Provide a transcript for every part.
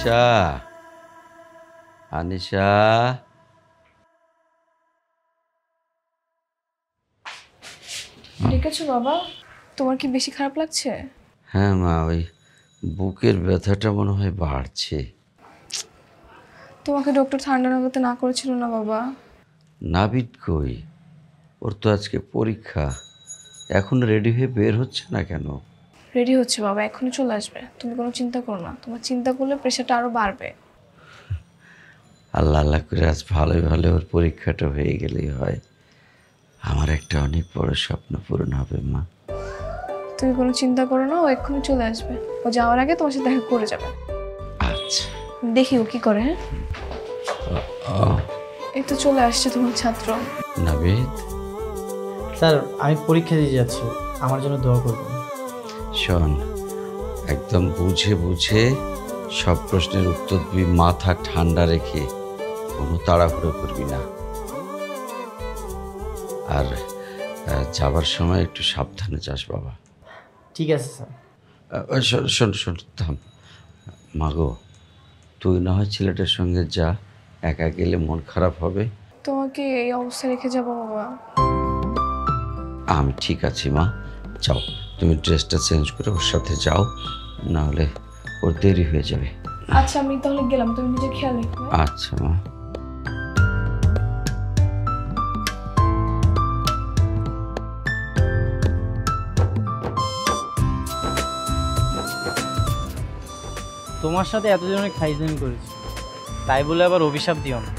আনিশা, আনিশা। ডেকেছো বাবা? তোমার কি বেশি খারাপ লাগছে? হ্যাঁ মা, ওই বুকের ব্যথাটা মনে হয় বাড়ছে। তোমাকে ডক্টর ঠান্ডা লাগাতে না করেছিল না বাবা? নাবিদ কই? ওর তো আজকে পরীক্ষা, এখন রেডি হয়ে বের হচ্ছে না কেন? রেডি হচ্ছে বাবা, এখনই চলে আসবে। তুমি কোনো চিন্তা করো না, তোমার চিন্তা করলে প্রেশারটা আরো বাড়বে। আল্লাহ আল্লাহ করে আজ ভালোই ভালো ওর পরীক্ষাটা হয়ে গেলেই হয়, আমার একটা অনেক বড় স্বপ্ন পূরণ হবে মা। তুমি কোনো চিন্তা করো না, ও এক্ষুনি চলে আসবে। ও যাওয়ার আগে তোমার সাথে দেখা করে যাবে। আচ্ছা, দেখি ও কি করে। হ্যাঁ, এই তো চলে আসছে তোমার ছাত্র। নাবিদ, স্যার আমি পরীক্ষা দিয়ে যাচ্ছি, আমার জন্য দোয়া করবেন। শোন, একদম বুঝে বুঝে সব প্রশ্নের উত্তর দিবি, মাথা ঠান্ডা রেখে, কোনো তাড়াহুড়ো করবি না। আর যাবার সময় একটু সাবধানে যাস বাবা। ঠিক আছে স্যার। শোন শোন শোন, থাম। মাগো, তুই না হয় ছেলেটার সঙ্গে যা, একা গেলে মন খারাপ হবে। তোমাকে এই অবস্থা রেখে যাবো বাবা? আমি ঠিক আছি মা, যাও তুমি ড্রেসটা চেঞ্জ করে ওর সাথে যাও, না হলে ওর দেরি হয়ে যাবে। আচ্ছা আমি তাহলে গেলাম, তুমি নিজের খেয়াল রেখো। আচ্ছা মা। তোমার সাথে এতজনের খাইজেন করেছি, তাই বলে আবার অভিশাপ দিও না।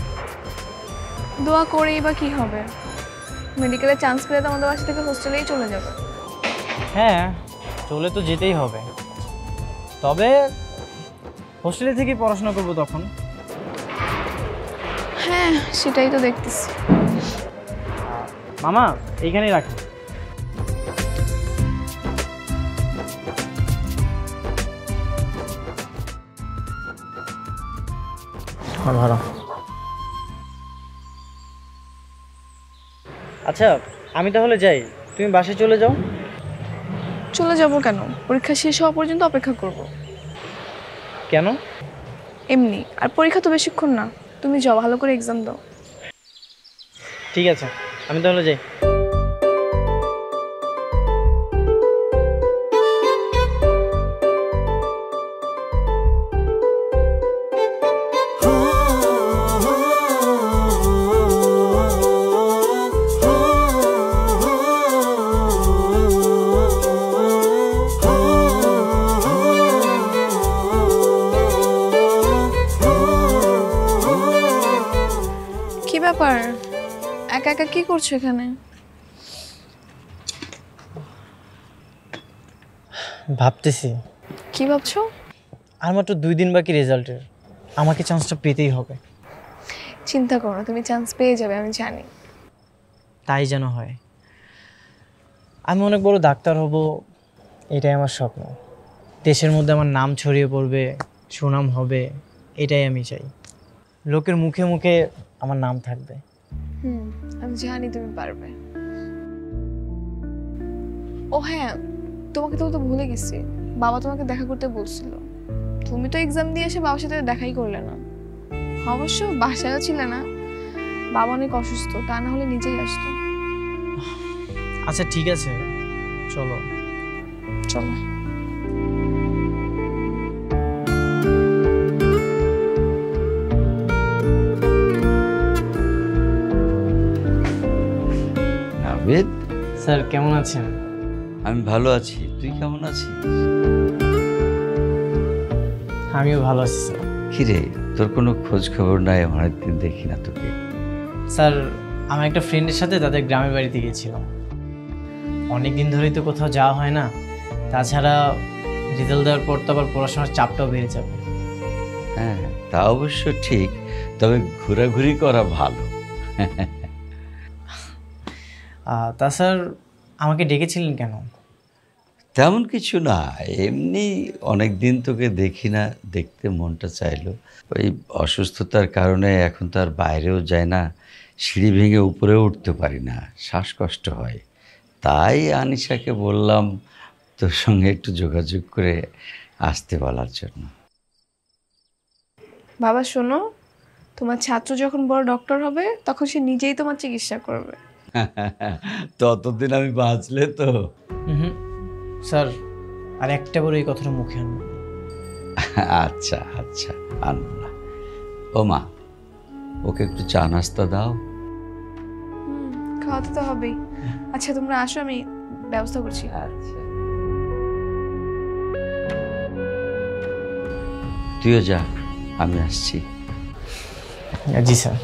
দোয়া করেই বা কি হবে? মেডিকেলে চান্স পেলে তো আমাদের বাসা থেকে হোস্টেলেই চলে যাবে। হ্যাঁ, চলে তো যেতেই হবে, তবে হোস্টেলে থেকেই পড়াশোনা করবো তখন। হ্যাঁ সেটাই তো দেখতেছি। মামা এইখানেই রাখি। ভালো। আচ্ছা আমি তাহলে যাই, তুমি বাসায় চলে যাও। চলে যাব কেন? পরীক্ষা শেষ হওয়া পর্যন্ত অপেক্ষা করব। কেন? এমনি। আর পরীক্ষা তো বেশিক্ষণ না, তুমি যাও ভালো করে এক্সাম দাও। ঠিক আছে, আমি তাহলে যাই। কি ব্যাপার, একা একা কি করছো এখানে? ভাবতেছি। কি ভাবছো? আর মাত্র 2 দিন বাকি রেজাল্টের, আমাকে চান্সটা পেতেই হবে। চিন্তা করো না, তুমি চান্স পেয়ে যাবে, আমি জানি। তাই যেন হয়। আমি অনেক বড় ডাক্তার হব, এটাই আমার স্বপ্ন। দেশের মধ্যে আমার নাম ছড়িয়ে পড়বে, সুনাম হবে, এটাই আমি চাই। লোকের মুখে মুখে আমার নাম থাকবে। আমি জানি তুমি পারবে। ও হ্যাঁ, তোমাকে তো ভুলে গেছি, বাবা তোমাকে দেখা করতে বলছিল। তুমি তো এক্সাম দিয়ে এসে বাবার সাথে দেখাই করলে না। অবশ্য বাসায়ও ছিলে না, বাবা অনেক অসুস্থ, তা না হলে নিজেই আসতো। আচ্ছা ঠিক আছে, চলো চলো। নাবিদ, স্যার কেমন আছেন? আমি ভালো আছি, তুই কেমন আছিস? আমিও ভালো আছি স্যার। কিরে, তোর কোনো খোঁজ খবর নাই, অনেকদিন দেখি না তোকে। স্যার আমার একটা ফ্রেন্ডের সাথে তাদের গ্রামের বাড়িতে গিয়েছিলাম, অনেকদিন ধরেই তো কোথাও যাওয়া হয় না। তাছাড়া রেজাল্ট দেওয়ার পর তো আবার পড়াশোনার চাপটাও বেড়ে যাবে। হ্যাঁ তা অবশ্য ঠিক, তবে ঘোরাঘুরি করা ভালো। তা স্যার আমাকে ডেকেছিলেন কেন? তেমন কিছু না, এমনি অনেক দিন তোকে দেখি না, দেখতে মনটা চাইলো। ওই অসুস্থতার কারণে এখন তো আর বাইরেও যায় না, সিঁড়ি ভেঙে উপরেও উঠতে পারি না, শ্বাসকষ্ট হয়। তাই আনিশাকে বললাম তোর সঙ্গে একটু যোগাযোগ করে আসতে বলার জন্য। বাবা শোনো, তোমার ছাত্র যখন বড় ডক্টর হবে তখন সে নিজেই তোমার চিকিৎসা করবে। ততদিন আমি বাঁচলে তো। হুম স্যার, আর একটা করে এই কথাটা মুখে আনবো না। আচ্ছা আচ্ছা, আনবো না। ও মা, ওকে একটু চা নাস্তা দাও। খাওয়াতে তো হবেই। আচ্ছা তোমরা আসো, আমি ব্যবস্থা করছি। আচ্ছা, তুইও যা, আমি আসছি। জি স্যার।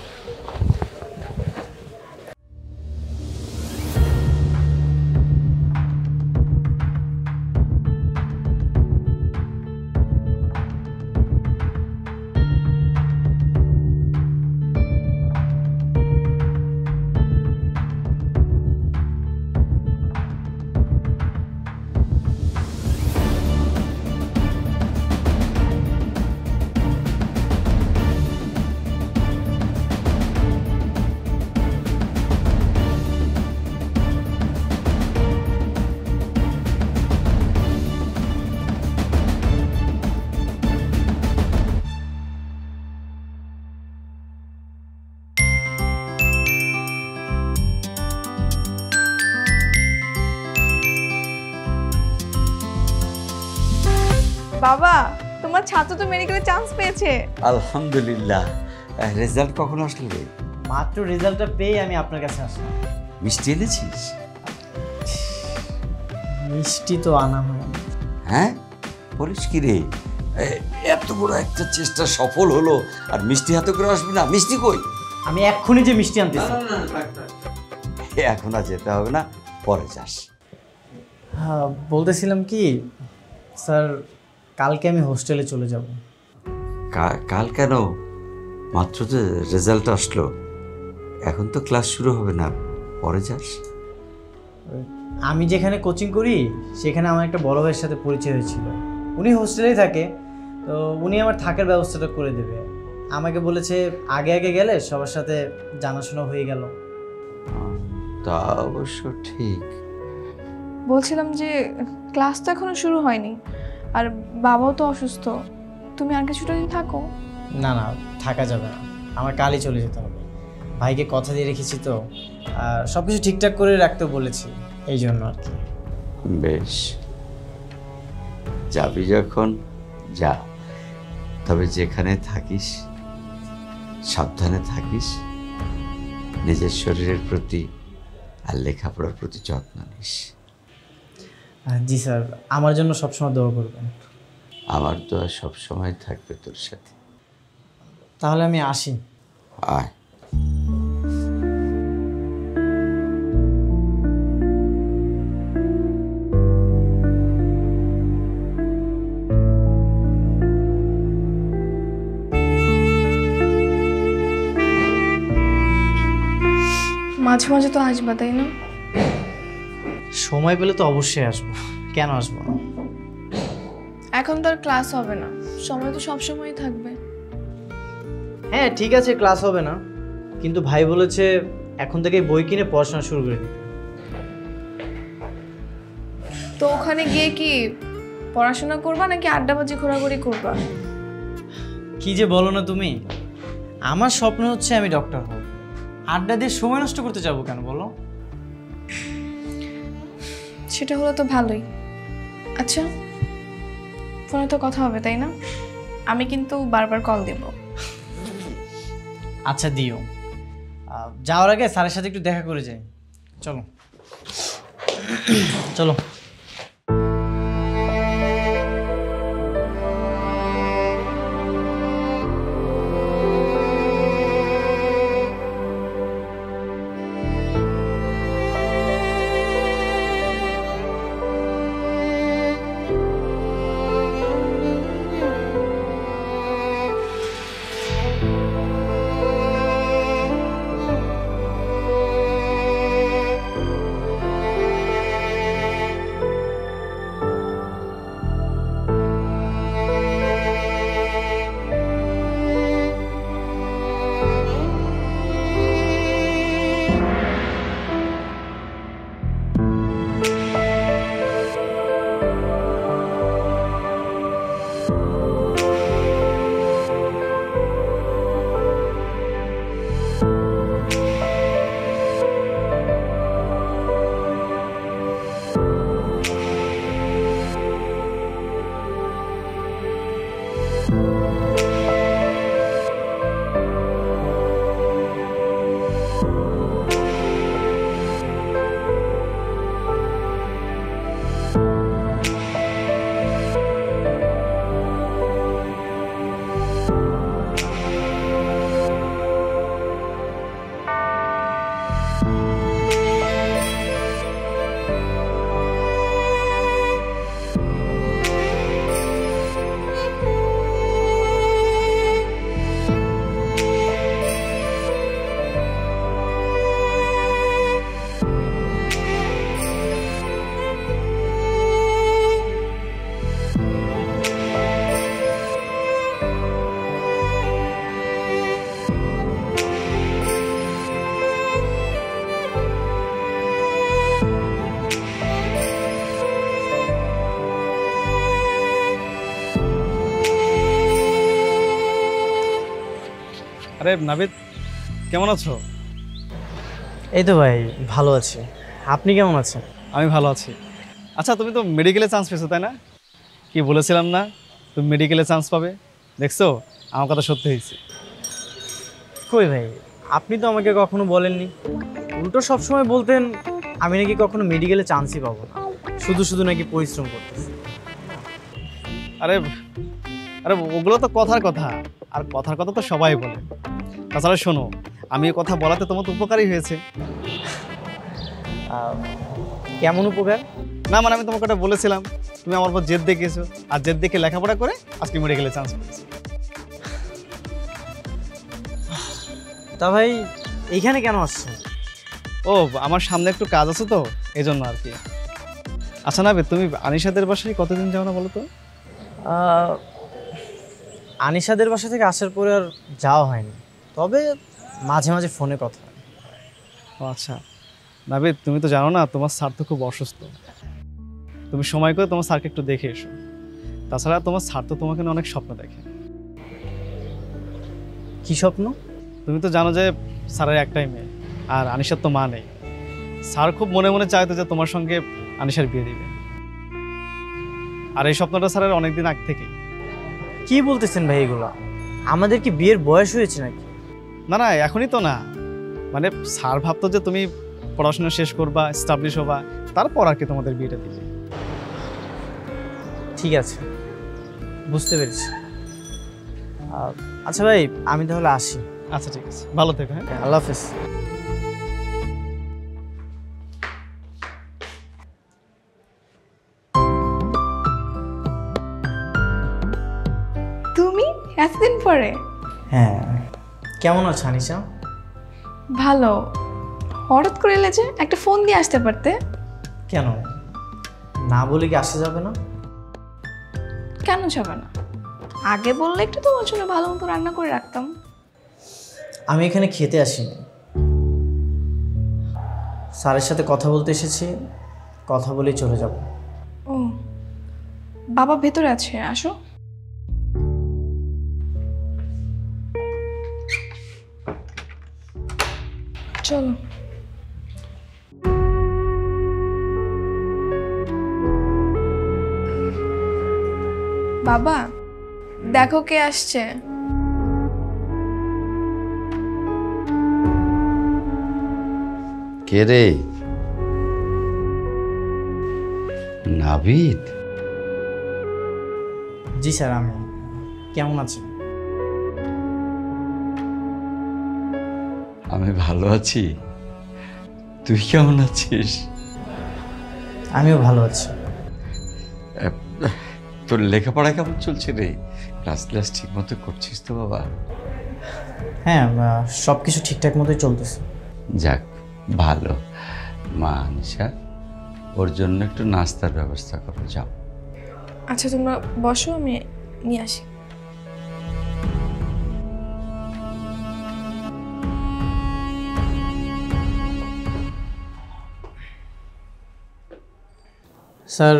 বাবা, তোমার ছাত্র তো মেডিকেলে চান্স পেয়েছে। আলহামদুলিল্লাহ। রেজাল্ট কখন আসলো রে? মাত্র রেজাল্টটা পেয়ে আমি আপনার কাছে আসলাম। মিষ্টি এনেছিস? মিষ্টি তো আনা হয় না। হ্যাঁ, বলিস কি রে? এত বড় একটা চেষ্টা সফল হলো আর মিষ্টি হাতে করে আসবি না? মিষ্টি কই? আমি এক্ষুনি যে মিষ্টি আনতেছি। এখন আর যেতে হবে না, পরে যাস। হ্যাঁ, বলতেছিলাম কি স্যার, কালকে আমি হোস্টেলে চলে যাব। কাল কেন? মাত্র তো রেজাল্ট আসলো, এখন তো ক্লাস শুরু হবে না, পরে যাস। আমি যেখানে কোচিং করি সেখানে আমার একটা বড় ভাইয়ের সাথে পরিচয় হয়েছিল। উনি হোস্টেলেই থাকে, তো উনি আমার থাকার ব্যবস্থাটা করে দেবে। আমাকে বলেছে আগে আগে গেলে সবার সাথে জানাশোনা হয়ে গেল। তা অবশ্য ঠিক। বলছিলাম যে ক্লাস তো এখনো শুরু হয়নি, আর বাবাও তো অসুস্থ, তুমি আর কিছুটা দিন থাকো। না না, থাকা যাবে না, আমার কালই চলে যেতে হবে। ভাইকে কথা দিয়ে রেখেছি তো, আর সব কিছু ঠিকঠাক করে রাখতে বলেছি, এই জন্য আর কি। বেশ, যাবি যখন যা, তবে যেখানে থাকিস সাবধানে থাকিস, নিজের শরীরের প্রতি আর লেখাপড়ার প্রতি যত্ন নিস। জি স্যার, আমার জন্য সবসময় দোয়া করবেন। আমার দোয়া সবসময় থাকবে তোর সাথে। তাহলে আমি আসি। আয়। মাঝে মাঝে তো আসবা, তাই না? সময় পেলে তো অবশ্যই আসবো, কেন আসবো না? এখন তো আর ক্লাস হবে না, সময় তো সবসময়ই থাকবে। হ্যাঁ ঠিক আছে, ক্লাস হবে না, কিন্তু ভাই বলেছে এখন থেকে বই কিনে পড়াশোনা শুরু করে দিতে। তো ওখানে গিয়ে কি পড়াশোনা করবা নাকি আড্ডাবাজি ঘোরাঘুরি করবা? কি যে বলো না তুমি, আমার স্বপ্ন হচ্ছে আমি ডক্টর হব। আড্ডা দিয়ে সময় নষ্ট করতে যাবো কেন বলো? সেটা হলো তো ভালোই। আচ্ছা, ফোনে তো কথা হবে তাই না? আমি কিন্তু বারবার কল দেব। আচ্ছা দিও। যাওয়ার আগে স্যারের সাথে একটু দেখা করে যাই। চলো চলো। আরে নাবিদ, কেমন আছো? এই তো ভাই ভালো আছি, আপনি কেমন আছেন? আমি ভালো আছি। আচ্ছা, তুমি তো মেডিকেলে চান্স পেয়েছো তাই না? কি বলেছিলাম না তুমি মেডিকেলে চান্স পাবে? দেখছো আমার কথা সত্যি হয়েছে। কই ভাই, আপনি তো আমাকে কখনো বলেননি, উল্টো সবসময় বলতেন আমি নাকি কখনো মেডিকেলে চান্সই পাবো না, শুধু শুধু নাকি পরিশ্রম করতেছি। আরে আরে ওগুলো তো কথার কথা, আর কথার কথা তো সবাই বলে। তাছাড়া শোনো, আমি এই কথা বলাতে তোমার তো উপকারই হয়েছে। কেমন উপকার? না মানে আমি তোমাকে ওটা বলেছিলাম, তুমি আমার উপর জেদ দেখিয়েছো, আর জেদ দেখে লেখাপড়া করে আজকে মেডিকেলে চান্স পেয়েছি। তা ভাই এইখানে কেন আসছেন? ও আমার সামনে একটু কাজ আছে তো, এই জন্য আর কি। আচ্ছা নাবিদ, তুমি আনিশাদের বাসায় কতদিন যাও না বলো তো? আনিশাদের বাসা থেকে আসার পরে আর যাওয়া হয়নি, তবে মাঝে মাঝে ফোনে কথা হয়। ও আচ্ছা নাবিদ, তুমি তো জানো না তোমার স্যার তো খুব অসুস্থ। তুমি সময় করে তোমার স্যারকে একটু দেখে এসো। তাছাড়া তোমার স্যার তো তোমাকে নিয়ে অনেক স্বপ্ন দেখে। কি স্বপ্ন? তুমি তো জানো যে স্যারের একটাই মেয়ে, আর আনিশার তো মা নেই। স্যার খুব মনে মনে চাইতো যে তোমার সঙ্গে আনিশার বিয়ে দিবে, আর এই স্বপ্নটা স্যারের অনেকদিন আগ থেকেই। কি বলতেছেন ভাই এগুলো? আমাদের কি বিয়ের বয়স হয়েছে নাকি? না না, এখনই তো না, মানে স্যার ভাবতো যে তুমি পড়াশোনা শেষ করবা, এস্টাবলিশ হবা, তারপর আর কি তোমাদের বিয়েটা দিবে। ঠিক আছে, বুঝতে পেরেছি। আচ্ছা ভাই, আমি তাহলে আসি। আচ্ছা ঠিক আছে, ভালো থেকো। হ্যাঁ, আল্লাহ হাফেজ। তুমি এতদিন পরে? হ্যাঁ, কেমন আছো আনিশা? ভালো। হঠাৎ করে এলে যে, একটা ফোন দিয়ে আসতে পারতে। কেন, না বলে কি আসা যাবে না? কেন যাবে না? আগে বললে একটু তোমার জন্য ভালো মতো রান্না করে রাখতাম। আমি এখানে খেতে আসিনি, স্যারের সাথে কথা বলতে এসেছি, কথা বলেই চলে যাব। ও, বাবা ভেতরে আছে, আসো। চলো। বাবা, দেখো কে আসছে। কে রে? নাবিদ? জি স্যার, আমি। কেমন আছেন? আমি ভালো আছি, তুই কেমন আছিস? আমিও ভালো আছি। তোর লেখাপড়া কেমন চলছে রে? ক্লাস ঠিক মতো করছিস তো বাবা? হ্যাঁ, সব কিছু ঠিকঠাক মতোই চলতেছে। যাক ভালো। মা আনিশা, ওর জন্য একটু নাস্তার ব্যবস্থা করো, যাও। আচ্ছা তোমরা বসো, আমি নিয়ে আসি। স্যার,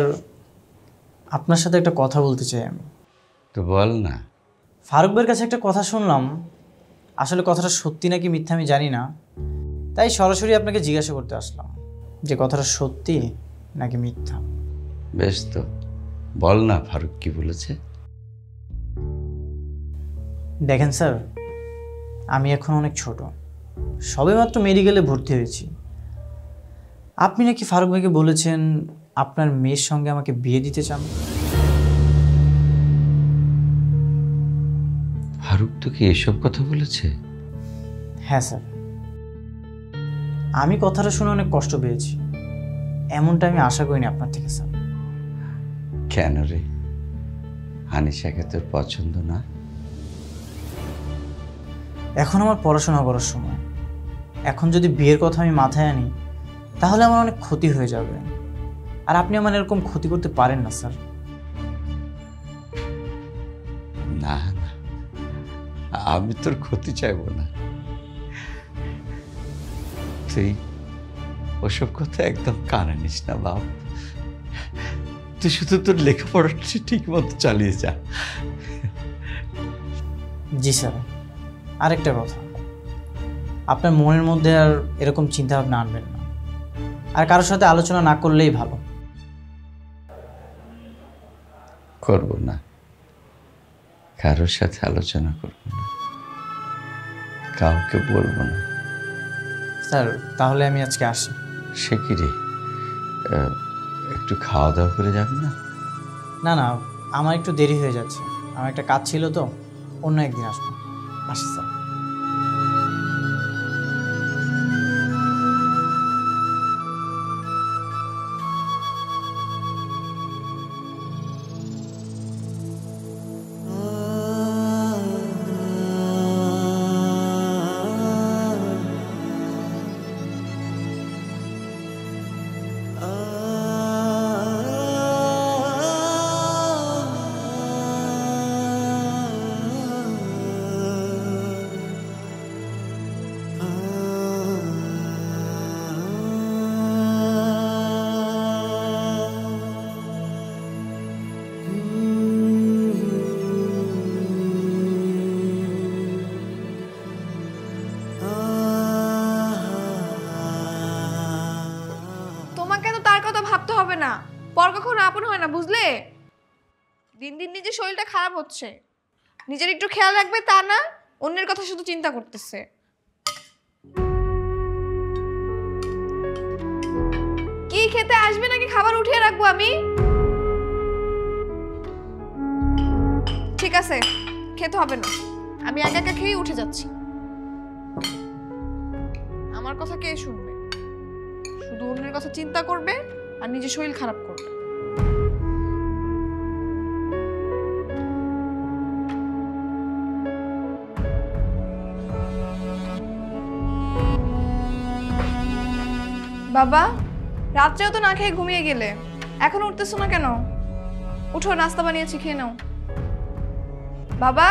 আপনার সাথে একটা কথা বলতে চাই আমি। তো বল না। ফারুক ভাইয়ের কাছে একটা কথা শুনলাম, আসলে কথাটা সত্যি নাকি মিথ্যা আমি জানি না, তাই সরাসরি আপনাকে জিজ্ঞাসা করতে আসলাম যে কথাটা সত্যি নাকি মিথ্যা। বেশ তো, বল না ফারুক কি বলেছে। দেখেন স্যার, আমি এখন অনেক ছোট, সবেমাত্র মেডিকেলে ভর্তি হয়েছি। আপনি নাকি ফারুক ভাইকে বলেছেন আপনার মেয়ের সঙ্গে আমাকে বিয়ে দিতে চান। ফারুক তোকে এসব কথা বলেছে? হ্যাঁ স্যার, আমি কথাটা শুনে অনেক কষ্ট পেয়েছি। এমনটা আমি আশা করিনি আপনার থেকে স্যার। কেন রে, আনিশাকে তোর পছন্দ না? এখন আমার পড়াশোনা করার সময়, এখন যদি বিয়ের কথা আমি মাথায় আনি তাহলে আমার অনেক ক্ষতি হয়ে যাবে, আর আপনি আমার এরকম ক্ষতি করতে পারেন না স্যার। না না, আমি তোর ক্ষতি চাইবো না। তুই ওসব কথা একদম কানে নিস না বাপ। তুই শুধু তোর লেখাপড়াটা ঠিক মতো চালিয়ে যা। জি স্যার, আরেকটা কথা, আপনার মনের মধ্যে আর এরকম চিন্তা ভাবনা আনবেন না, আর কারোর সাথে আলোচনা না করলেই ভালো। করব না, কারোর সাথে আলোচনা করব না, কাউকে বলবো না। স্যার তাহলে আমি আজকে আসি। সে কি রে, একটু খাওয়া দাওয়া করে যাবি না? না না, আমার একটু দেরি হয়ে যাচ্ছে, আমার একটা কাজ ছিল তো, অন্য একদিন আসবো। আসি স্যার। তোমাকে তো তার কথা ভাবতে হবে না, পর কখনো আপন হয় না, বুঝলে? দিন দিন নিজের শরীরটা খারাপ হচ্ছে, নিজের একটু খেয়াল রাখবে তা না, অন্যের কথা শুধু চিন্তা করতেছে। কি খেতে আসবে নাকি খাবার উঠিয়ে রাখবো আমি? ঠিক আছে, খেতে হবে না, আমি একা একা খেয়ে উঠে যাচ্ছি। আমার কথা কে শুনবে? শুধু অন্যের কথা চিন্তা করবে আর নিজের শরীর খারাপ করবে। বাবা, রাত্রেও তো না খেয়ে ঘুমিয়ে গেলে, এখন উঠতেছো না কেন? উঠো, নাস্তা বানিয়েছি, খেয়ে নাও। বাবা,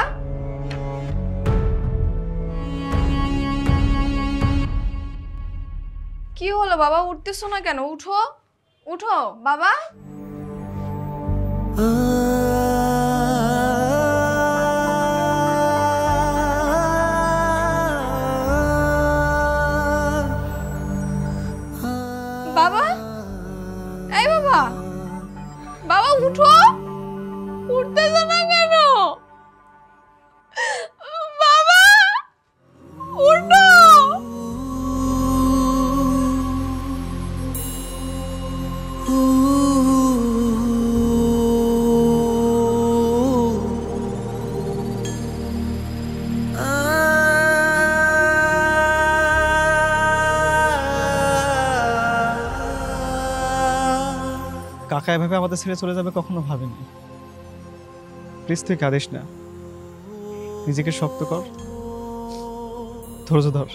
কি হলো বাবা, উঠতেছো না কেন? উঠো উঠো বাবা। বাবা, এই বাবা, বাবা উঠো, উঠতেছো না কেন? বাবা উঠো। কাকা এভাবে আমাদের ছেড়ে চলে যাবে কখনো ভাবিনি। প্লিজ তুই কাঁদিস না, নিজেকে শক্ত কর, ধৈর্য ধর।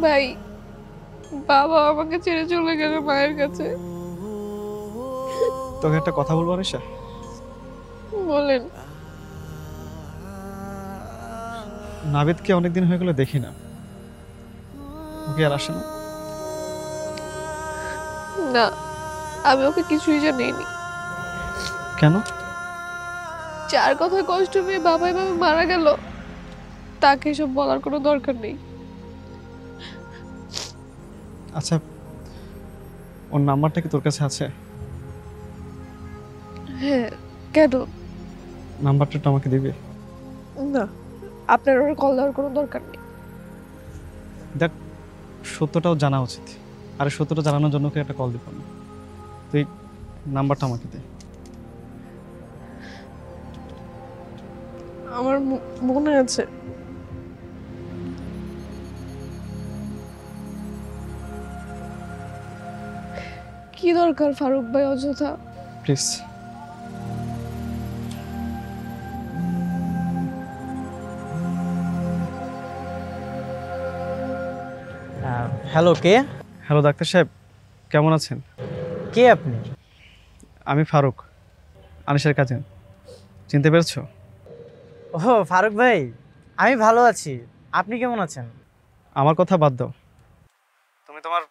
ভাই, বাবা আমাকে ছেড়ে চলে গেল মায়ের কাছে। তোকে একটা কথা বলবো আনিশা? বলেন। নাবিদকে অনেকদিন হয়ে গেল দেখি না, ওকে আর আসে না? না, আমি ওকে কিছুই জানিনি। কেন? যার কথা কষ্ট পেয়ে বাবা এভাবে মারা গেল, তাকে এসব বলার কোনো দরকার নেই। আচ্ছা, ওর নাম্বারটা কি তোর কাছে আছে? হ্যাঁ, কেন? নাম্বারটা একটু আমাকে দিবে? না, আপনার ওর কল দেওয়ার কোনো দরকার নেই। দেখ, সত্যটাও জানা উচিত। আর সত্যটা জানানোর জন্য ওকে একটা কল দিব না। তুই নাম্বারটা আমাকে দে। আমার মনে আছে। কি দরকার ফারুক ভাই অযথা? Please. Hello, K? Hello doctor সাহেব, কেমন আছেন? কে আপনি? আমি ফারুক, আনিশার কাজিন। চিনতে পেরেছো? ও ফারুক ভাই, আমি ভালো আছি। আপনি কেমন আছেন? আমার কথা বাদ দাও, তুমি তোমার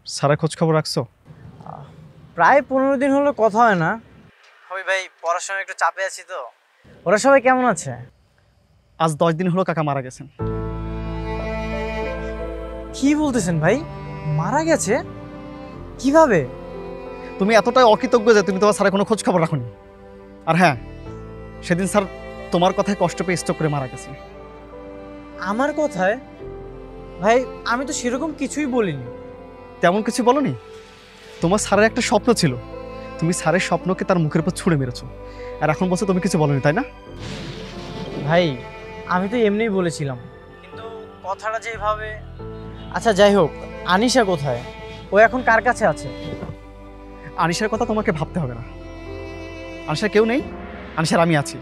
সারা খোঁজ খবর রাখছো? প্রায় 15 দিন হলো কথা হয় না। ওই ভাই, পড়াশোনায় একটু চাপে আছি তো। ওরা সবাই কেমন আছে? আজ 10 দিন হলো কাকা মারা গেছেন। কি বলতেছেন ভাই? মারা গেছে? কিভাবে? তুমি এতটাই অকৃতজ্ঞ যে তুমি তোমার স্যারের কোনো খোঁজ খবর রাখোনি। আর হ্যাঁ, সেদিন স্যার তোমার কথায় কষ্ট পেয়ে স্ট্রোক করে মারা গেছে। আমার কথায়? ভাই, আমি তো সেরকম কিছুই বলিনি। তেমন কিছু বলনি? তোমার স্যারের একটা স্বপ্ন ছিল, তুমি স্যারের স্বপ্নকে তার মুখের উপর ছুঁড়ে মেরেছো। আর এখন বলছো তুমি কিছু বলনি, তাই না? ভাই, আমি তো এমনিই বলেছিলাম, কিন্তু কথাটা যেভাবে... আচ্ছা যাই হোক, আনিশা কোথায়? ও এখন কার কাছে আছে? আনিশার কথা তোমাকে ভাবতে হবে না। আনিশার কেউ নেই, আনিশার আমি আছি।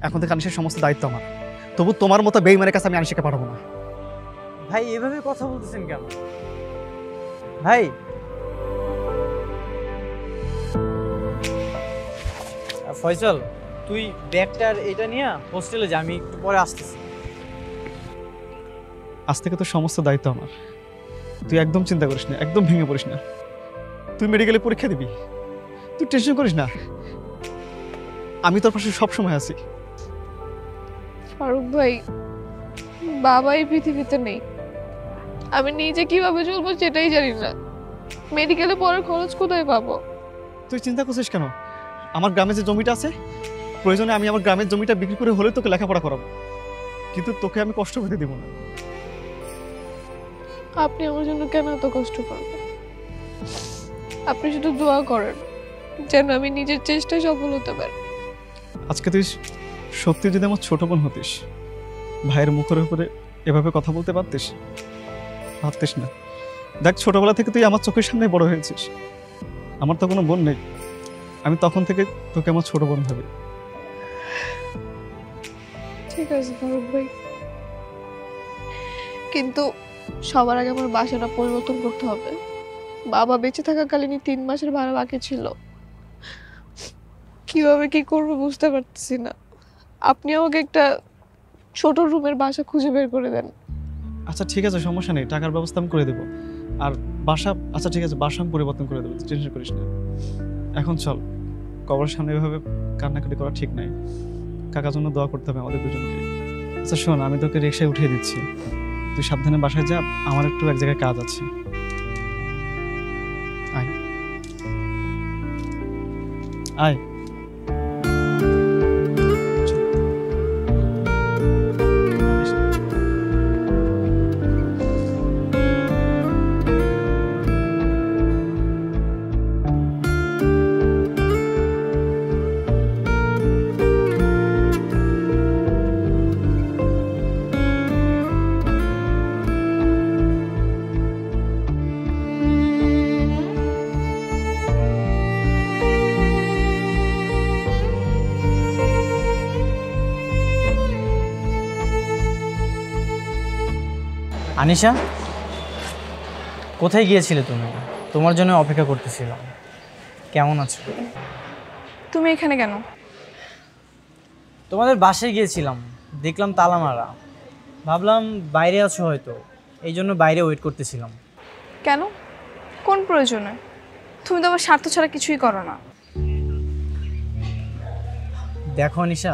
এখন থেকে আনিশার সমস্ত দায়িত্ব আমার। তবু তোমার মতো বেইমানের কাছে আমি আনিশাকে পাঠাবো না। ভাই, এভাবে কথা বলতেছেন কেন? ভাই, ফয়সাল, তুই ব্যাগটার এটা নিয়ে হোস্টেলে যা, আমি একটু পরে আসতেছি। আজ থেকে তো সমস্ত দায়িত্ব আমার। তুই একদম চিন্তা করিস না, একদম ভেঙে পড়িস না। তুই মেডিকেলে পরীক্ষা দিবি, তুই টেনশন করিস না। আমি তোর পাশে সবসময় আছি। ফারুক ভাই, বাবাই পৃথিবীতে নেই। আমি নিজে কিভাবে চলবো সেটাই জানি না। মেডিকেলে পড়ার খরচ কোথায় পাবো? তুই চিন্তা করছিস কেন? আমার গ্রামে যে জমিটা আছে, প্রয়োজনে আমি আমার গ্রামের জমিটা বিক্রি করে হলে তোকে লেখাপড়া করাবো, কিন্তু তোকে আমি কষ্ট পেতে দেবো না। আপনি আমার জন্য কেন এত কষ্ট করবেন? আপনি শুধু দোয়া করেন যেন আমি নিজের চেষ্টায় সফল হতে পারি। আজকে তুই সত্যি যদি আমার ছোট বোন হতিস, ভাইয়ের মুখের উপরে এভাবে কথা বলতে পারতিস? ভাবতিস না। দেখ, ছোটবেলা থেকে তুই আমার চোখের সামনে বড় হয়েছিস। আমার তো কোনো বোন নেই, আমি তখন থেকে তোকে আমার ছোট বোন ভাবি। ঠিক আছে ফারুক ভাই, কিন্তু সবার আগে আমার বাসাটা পরিবর্তন করতে হবে। বাবা বেঁচে থাকাকালীনই 3 মাসের ভাড়া বাকি ছিল। কিভাবে কি করবো বুঝতে পারতেছি না। আপনি আমাকে একটা ছোট রুমের বাসা খুঁজে বের করে দেন। আচ্ছা ঠিক আছে, সমস্যা নেই, টাকার ব্যবস্থা আমি করে দেবো। আর বাসা, আচ্ছা ঠিক আছে, বাসা আমি পরিবর্তন করে দেবো, টেনশন করিস না। এখন চল, কবরের সামনে এভাবে কান্নাকাটি করা ঠিক নাই। কাকার জন্য দোয়া করতে হবে আমাদের দুজনকে। আচ্ছা শোন, আমি তোকে রিক্সায় উঠিয়ে দিচ্ছি, তুই সাবধানে বাসায় যা, আমার একটু এক জায়গায় কাজ আছে। আয় আয়। আনিশা, কোথায় গিয়েছিলে তুমি? তোমার জন্য অপেক্ষা করতেছিলাম। কেমন আছো? তুমি এখানে কেন? তোমাদের বাসায় গিয়েছিলাম, দেখলাম তালা মারা। ভাবলাম বাইরে আছো হয়তো, এই জন্য বাইরে ওয়েট করতেছিলাম। কেন? কোন প্রয়োজনে? তুমি তো আমার স্বার্থ ছাড়া কিছুই করো না। দেখো আনিশা,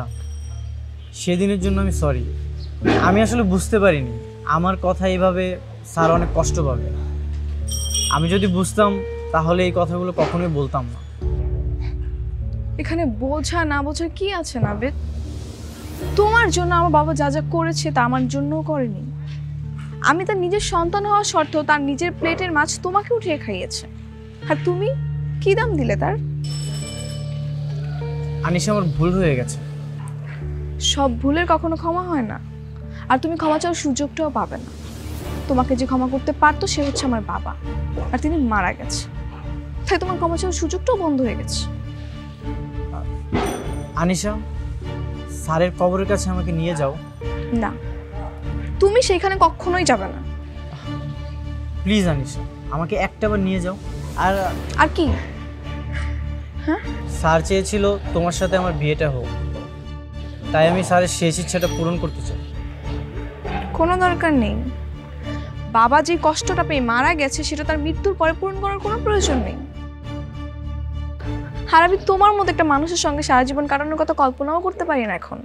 সেদিনের জন্য আমি সরি। আমি আসলে বুঝতে পারিনি আমার কথা এইভাবে স্যার অনেক কষ্ট পাবে। আমি যদি বুঝতাম তাহলে এই কথাগুলো কখনোই বলতাম না। এখানে বোঝা না বোঝা কি আছে নাবিদ? তোমার জন্য আমার বাবা যা যা করেছে তা আমার জন্যও করেনি। আমি তার নিজের সন্তান হওয়া সত্ত্বেও তার নিজের প্লেটের মাছ তোমাকে উঠিয়ে খাইয়েছে, আর তুমি কি দাম দিলে তার? আনিশা, আমার ভুল হয়ে গেছে। সব ভুলের কখনো ক্ষমা হয় না, আর তুমি ক্ষমা চাওয়ার সুযোগটাও পাবে না। তোমাকে যে ক্ষমা করতে পারতো সে হচ্ছে আমার বাবা, আর তিনি মারা গেছে, তাই তোমার ক্ষমা চাওয়ার সুযোগটাও বন্ধ হয়ে গেছে। আনিশা, স্যারের কবরের কাছে আমাকে নিয়ে যাও। না, তুমি সেখানে কখনোই যাবে না। প্লিজ আনিশা, আমাকে একটাবার নিয়ে যাও। আর আর কি? স্যার চেয়েছিল তোমার সাথে আমার বিয়েটা হোক, তাই আমি স্যারের শেষ ইচ্ছাটা পূরণ করতে চাই। কোনো দরকার নেই। বাবা যে কষ্টটা পেয়ে মারা গেছে সেটা তার মৃত্যুর পরে পূরণ করার কোনো প্রয়োজন নেই। আর আমি তোমার মতো একটা মানুষের সঙ্গে সারা জীবন কাটানোর কথা কল্পনাও করতে পারি না এখন।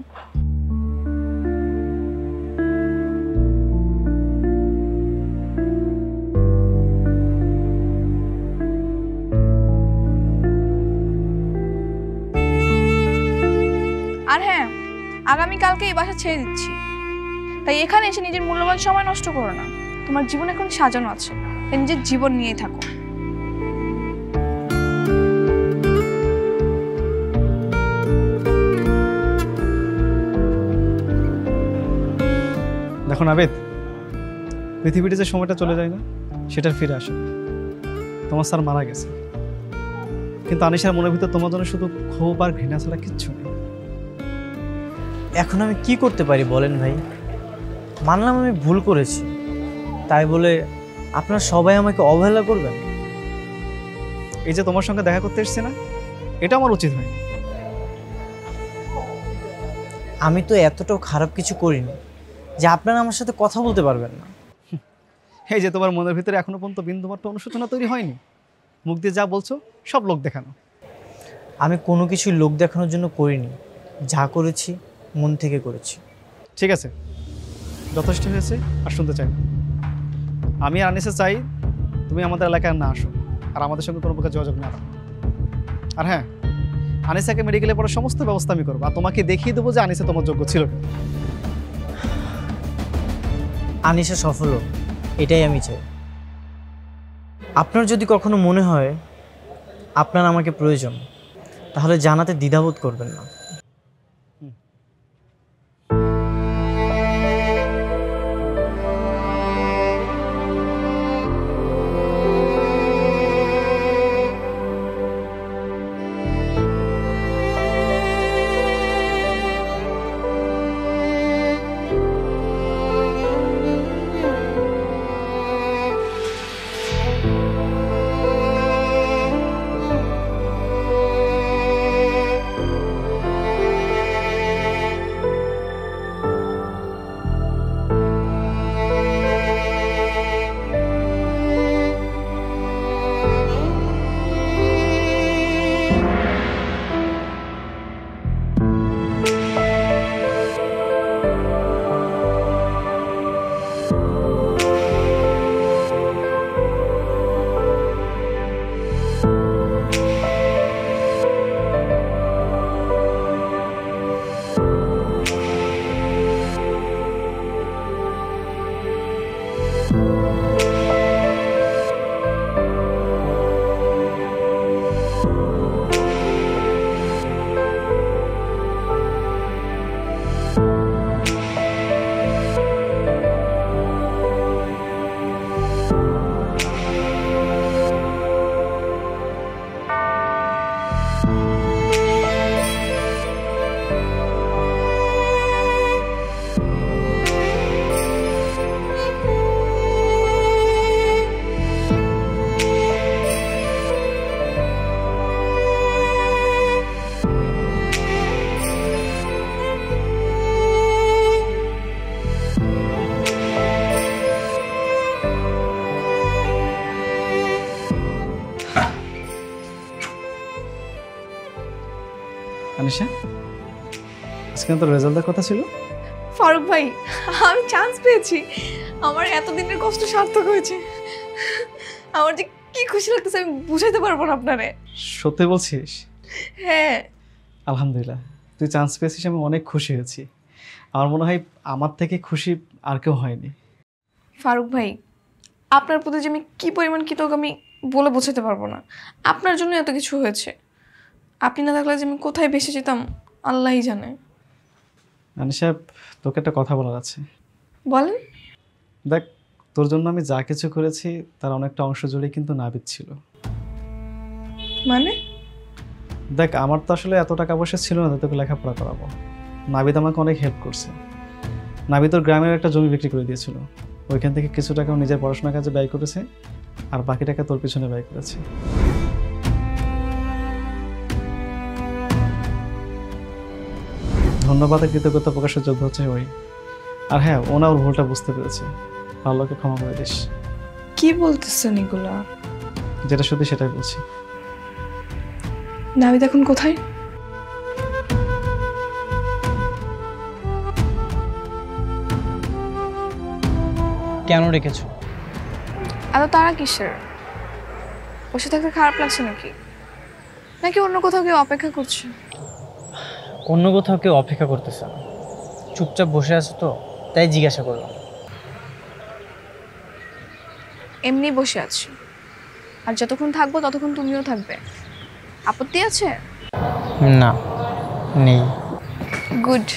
আর হ্যাঁ, আগামীকালকে এই বাসা ছেড়ে দিচ্ছি, তাই এখানে এসে নিজের মূল্যবান সময় নষ্ট করো না। তোমার জীবন এখন সাজানো আছে, তাই নিজের জীবন নিয়েই থাকো। দেখো নাবিদ, পৃথিবীতে যে সময়টা চলে যায় না সেটার ফিরে আসে। তোমার স্যার মারা গেছে, কিন্তু আনিশার মনের ভিতর তোমার জন্য শুধু ক্ষোভ আর ঘৃণা ছাড়া কিচ্ছু নেই। এখন আমি কি করতে পারি বলেন ভাই? মানলাম আমি ভুল করেছি, তাই বলে আপনারা সবাই আমাকে অবহেলা করবেন? এই যে তোমার সঙ্গে দেখা করতে এসেছি না, এটা আমার উচিত হয়নি। আমি তো এতটাও খারাপ কিছু করিনি যে আপনারা আমার সাথে কথা বলতে পারবেন না। এই যে তোমার মনের ভিতরে এখনো পর্যন্ত বিন্দুমাত্র অনুশোচনা তৈরি হয়নি, মুখ দিয়ে যা বলছো সব লোক দেখানো। আমি কোনো কিছুই লোক দেখানোর জন্য করিনি, যা করেছি মন থেকে করেছি। ঠিক আছে, যথেষ্ট হয়েছে, আর শুনতে চাই না। আমি আর আনিসা চাই তুমি আমাদের এলাকায় না আসো, আর আমাদের সঙ্গে কোনো প্রকার যোগাযোগ না রাখো। আর হ্যাঁ, আনিসাকে মেডিকেলে পড়ার সমস্ত ব্যবস্থা আমি করবো, আর তোমাকে দেখিয়ে দেবো যে আনিসা তোমার যোগ্য ছিল কিনা। আনিশা সফল হোক, এটাই আমি চাই। আপনার যদি কখনো মনে হয় আপনার আমাকে প্রয়োজন, তাহলে জানাতে দ্বিধাবোধ করবেন না। আনিশা, আজকে তো রেজাল্টের কথা ছিল। ফারুক ভাই, আমি চান্স পেয়েছি, আমার এতদিনের কষ্ট সার্থক হয়েছে। আমার যে কি খুশি লাগতেছে আমি বুঝাইতে পারবো না আপনারে। সত্যি বলছিস? হ্যাঁ, আলহামদুলিল্লাহ, তুই চান্স পেয়েছিস, আমি অনেক খুশি হয়েছি। আমার মনে হয় আমার থেকে খুশি আর কেউ হয়নি। ফারুক ভাই, আপনার প্রতি যে আমি কী পরিমাণ কৃতজ্ঞ আমি বলে বোঝাতে পারবো না। আপনার জন্য এত কিছু হয়েছে। আপনি না থাকলে যে আমি কোথায় ভেসে যেতাম আল্লাহই জানে। আনিশা, তোকে একটা কথা বলার আছে। বলেন। দেখ, তোর জন্য আমি যা কিছু করেছি তার অনেকটা অংশ জুড়ে কিন্তু নাবিদ ছিল। মানে? দেখ, আমার তো আসলে এত টাকা পয়সা ছিল না তোকে লেখাপড়া করাবো। নাবিদ আমাকে অনেক হেল্প করছে। নাবিদ ওর গ্রামের একটা জমি বিক্রি করে দিয়েছিল, ওইখান থেকে কিছু টাকা ও নিজের পড়াশোনার কাজে ব্যয় করেছে, আর বাকি টাকা তোর পিছনে ব্যয় করেছে। ধন্যবাদ আর কৃতজ্ঞতা প্রকাশের যোগ্য হচ্ছে ওই। আর হ্যাঁ, ও না ওর ভুলটা বুঝতে পেরেছে। ভালোকে ক্ষমা করে দিস। কি বলতেছেন এগুলা? যেটা সত্যি সেটাই বলছি। নাবিদ এখন কোথায়? কেন রেখেছো? এত তারা কিসের? বসে থাকতে খারাপ লাগছে নাকি? নাকি অন্য কোথাও কেউ অপেক্ষা করছে? অন্য কোথাও কেউ অপেক্ষা করতেছে না, চুপচাপ বসে আছো তো তাই জিজ্ঞাসা করলাম। এমনি বসে আছি, আর যতক্ষণ থাকবো ততক্ষণ তুমিও থাকবে। আপত্তি আছে? না, নেই। গুড।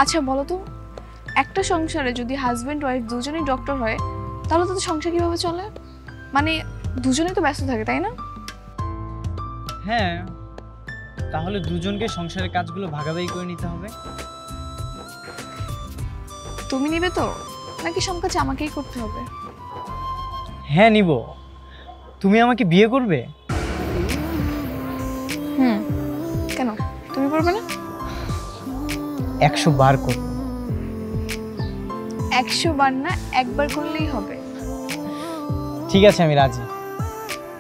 আচ্ছা বলো তো, একটা সংসারে যদি হাজবেন্ড ওয়াইফ দুজনেই ডক্টর হয় তাহলে তো সংসার কিভাবে চলে? মানে দুজনেই তো ব্যস্ত থাকে, তাই না? হ্যাঁ, তাহলে দুজনকে সংসারের কাজগুলো ভাগাভাগি করে নিতে হবে। তুমি নিবে তো, নাকি সব কাজ আমাকেই করতে হবে? হ্যাঁ নিব। তুমি আমাকে বিয়ে করবে? কেন, তুমি করবে না? 100 বার করব। 100 বার না, একবার করলেই হবে। ঠিক আছে, আমি রাজি।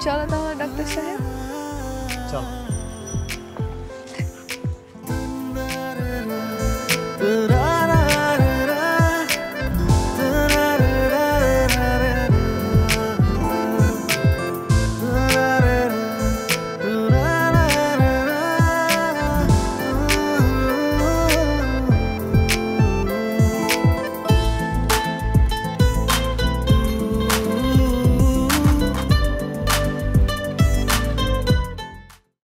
চলো তাহলে ডাক্তার সাহেব। চলো।